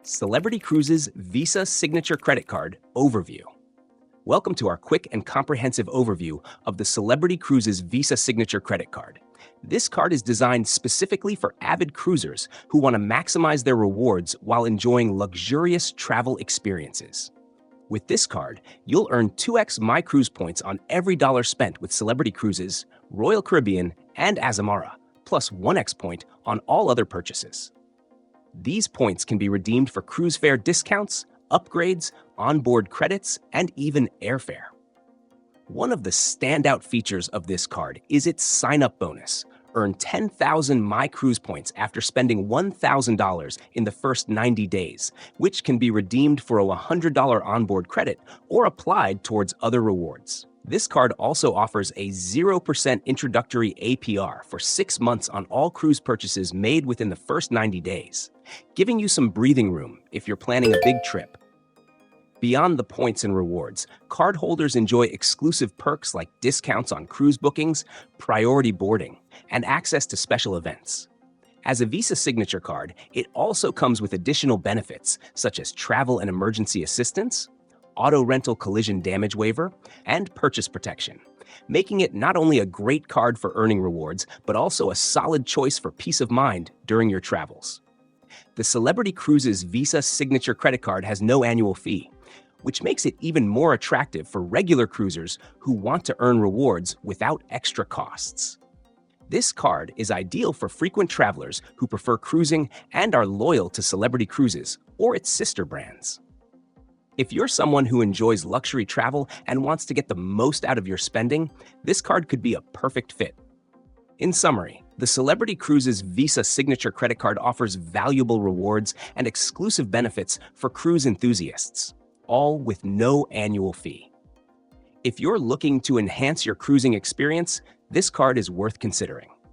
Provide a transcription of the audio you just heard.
Celebrity Cruises Visa Signature Credit Card Overview. Welcome to our quick and comprehensive overview of the Celebrity Cruises Visa Signature Credit Card. This card is designed specifically for avid cruisers who want to maximize their rewards while enjoying luxurious travel experiences. With this card, you'll earn 2x MyCruise points on every dollar spent with Celebrity Cruises, Royal Caribbean, and Azamara, plus 1x point on all other purchases. These points can be redeemed for cruise fare discounts, upgrades, onboard credits, and even airfare. One of the standout features of this card is its sign-up bonus. Earn 10,000 MyCruise points after spending $1,000 in the first 90 days, which can be redeemed for a $100 onboard credit or applied towards other rewards. This card also offers a 0% introductory APR for 6 months on all cruise purchases made within the first 90 days, giving you some breathing room if you're planning a big trip. Beyond the points and rewards, cardholders enjoy exclusive perks like discounts on cruise bookings, priority boarding, and access to special events. As a Visa Signature card, it also comes with additional benefits such as travel and emergency assistance, auto rental collision damage waiver, and purchase protection, making it not only a great card for earning rewards, but also a solid choice for peace of mind during your travels. The Celebrity Cruises Visa Signature Credit Card has no annual fee, which makes it even more attractive for regular cruisers who want to earn rewards without extra costs. This card is ideal for frequent travelers who prefer cruising and are loyal to Celebrity Cruises or its sister brands. If you're someone who enjoys luxury travel and wants to get the most out of your spending, this card could be a perfect fit. In summary, the Celebrity Cruises Visa Signature Credit Card offers valuable rewards and exclusive benefits for cruise enthusiasts, all with no annual fee. If you're looking to enhance your cruising experience, this card is worth considering.